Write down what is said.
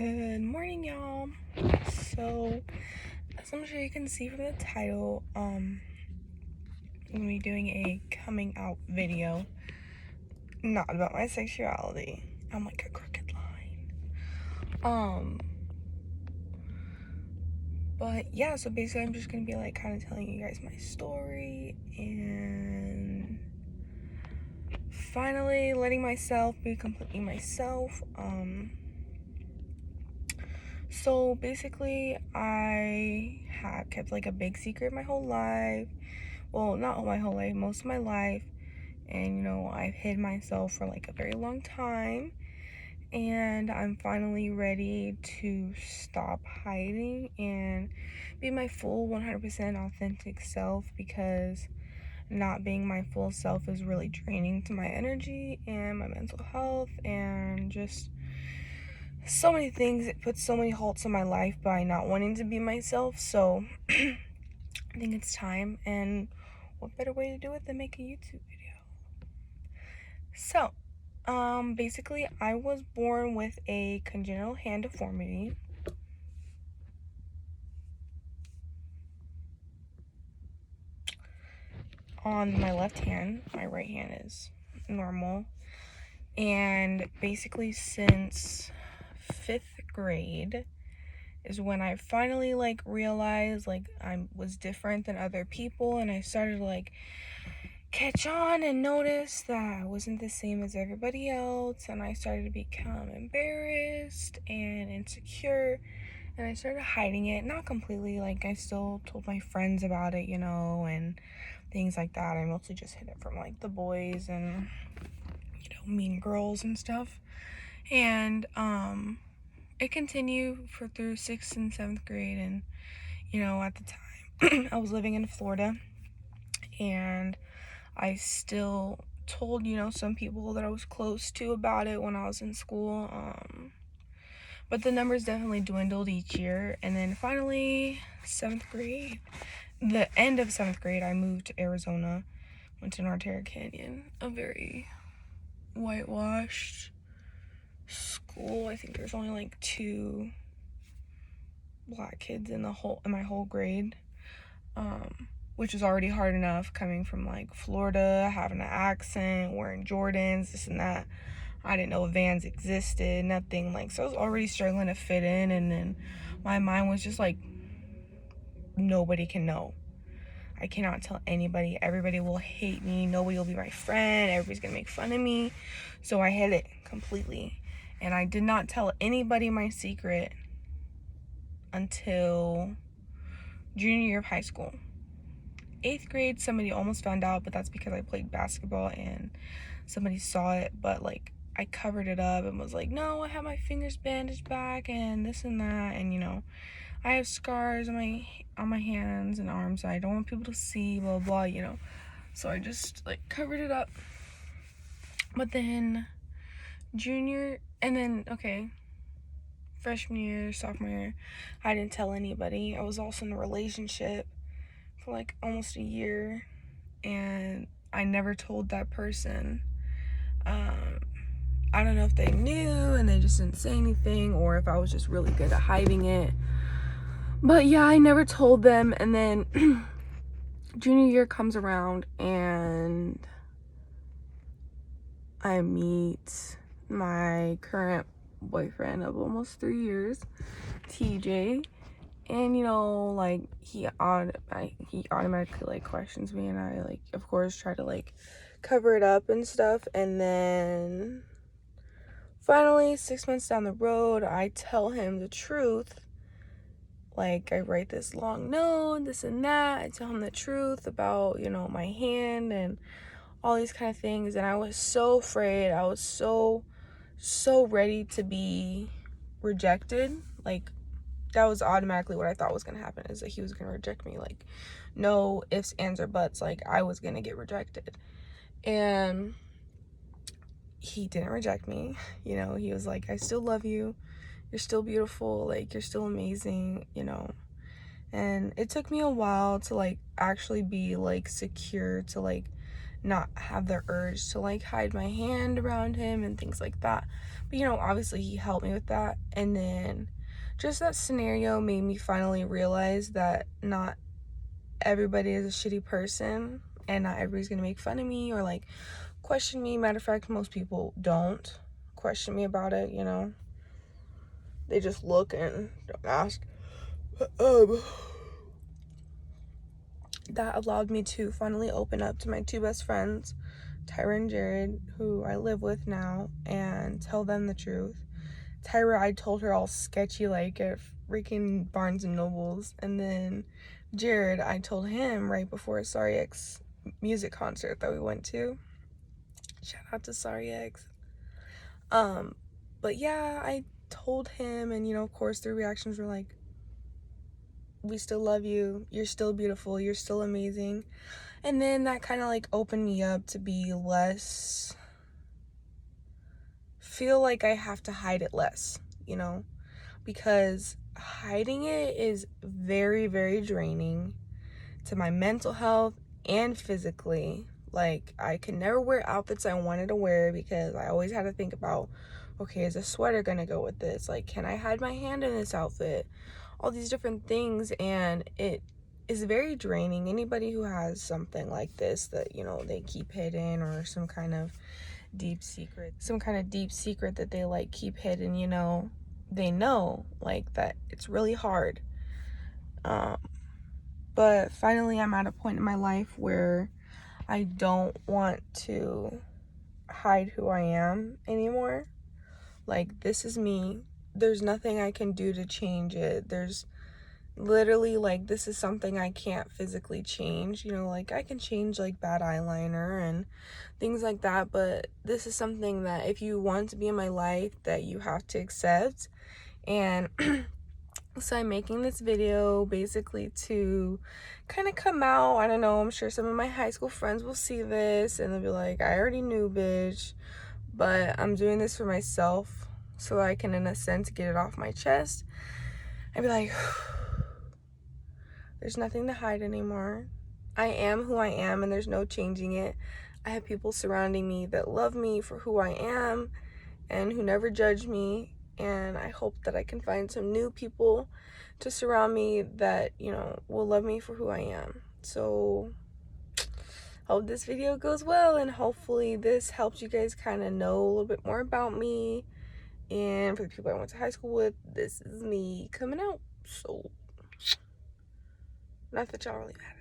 Good morning, y'all. So, as I'm sure you can see from the title, I'm gonna be doing a coming out video, not about my sexuality. I'm like a crooked line. But yeah, so basically, I'm just gonna be like kind of telling you guys my story and finally letting myself be completely myself. So basically, I have kept like a big secret my whole life. Well, not my whole life, most of my life. And I've hid myself for like a very long time. And I'm finally ready to stop hiding and be my full 100% authentic self, because not being my full self is really draining to my energy and my mental health and just so many things. It puts so many halts in my life by not wanting to be myself. So I think it's time, and what better way to do it than make a YouTube video? So basically, I was born with a congenital hand deformity. On my left hand, my right hand is normal. And basically since 5th grade is when I finally like realized like I was different than other people, and I started to like catch on and notice that I wasn't the same as everybody else, and I started to become embarrassed and insecure, and I started hiding it. Not completely, like I still told my friends about it, and things like that. I mostly just hid it from like the boys and mean girls and stuff. And it continued for through 6th and 7th grade. And at the time I was living in Florida, and I still told some people that I was close to about it when I was in school. But the numbers definitely dwindled each year. And then finally, 7th grade, the end of 7th grade, I moved to Arizona, went to Norterra Canyon, a very whitewashed school. I think there's only like 2 black kids in my whole grade, which is already hard enough coming from like Florida, having an accent, wearing Jordans, this and that. I didn't know Vans existed, nothing. Like, so I was already struggling to fit in, and then my mind was just like, nobody can know. I cannot tell anybody. Everybody will hate me. Nobody will be my friend. Everybody's gonna make fun of me. So I hid it completely. And I did not tell anybody my secret until junior year of high school. 8th grade, somebody almost found out, but that's because I played basketball and somebody saw it. But like, I covered it up and was like, no, I have my fingers bandaged back and this and that, and I have scars on my hands and arms. I don't want people to see, blah blah, so I just like covered it up. But then freshman year, sophomore year, I didn't tell anybody. I was also in a relationship for like almost a year, and I never told that person. I don't know if they knew and they just didn't say anything, or if I was just really good at hiding it. But yeah, I never told them. And then junior year comes around, and I meet my current boyfriend of almost 3 years, TJ. And like he automatically like questions me, and I like of course try to like cover it up and stuff. And then finally 6 months down the road, I tell him the truth. Like, I write this long note, this and that. I tell him the truth about my hand and all these kind of things. And I was so afraid. I was so ready to be rejected. Like, that was automatically what I thought was gonna happen, is that he was gonna reject me. Like, no ifs, ands, or buts. Like, I was gonna get rejected. And he didn't reject me. He was like, I still love you. You're still beautiful. Like, you're still amazing, And it took me a while to like actually be like secure to like not have the urge to like hide my hand around him and things like that. But you know, obviously he helped me with that. And then just that scenario made me finally realize that not everybody is a shitty person and not everybody's gonna make fun of me or like question me. Matter of fact, most people don't question me about it, you know. They just look and don't ask. That allowed me to finally open up to my two best friends, Tyra and Jared, who I live with now, and tell them the truth. Tyra, I told her all sketchy like at freaking Barnes and Nobles, and then Jared, I told him right before a Sorry X music concert that we went to. Shout out to Sorry X. But yeah, I told him, and you know, of course, the reactions were like, we still love you, you're still beautiful, you're still amazing. And then that kind of like opened me up to be less, feel like I have to hide it less, you know, because hiding it is very, very draining to my mental health and physically. Like, I could never wear outfits I wanted to wear because I always had to think about, okay, is a sweater gonna go with this? Like, can I hide my hand in this outfit? All these different things, and it is very draining. Anybody who has something like this that, you know, they keep hidden, or some kind of deep secret that they like keep hidden, you know, they know like that it's really hard. But finally I'm at a point in my life where I don't want to hide who I am anymore. Like, this is me. There's nothing I can do to change it. There's literally, like, this is something I can't physically change, you know, like I can change like bad eyeliner and things like that, but this is something that if you want to be in my life, that you have to accept. And so I'm making this video basically to kind of come out. I don't know, I'm sure some of my high school friends will see this and they'll be like, I already knew, bitch. But I'm doing this for myself so I can, in a sense, get it off my chest. I'd be like, there's nothing to hide anymore. I am who I am and there's no changing it. I have people surrounding me that love me for who I am and who never judge me. And I hope that I can find some new people to surround me that, you know, will love me for who I am. So hope this video goes well, and hopefully this helps you guys kind of know a little bit more about me. And for the people I went to high school with, this is me coming out. So not that y'all really matter.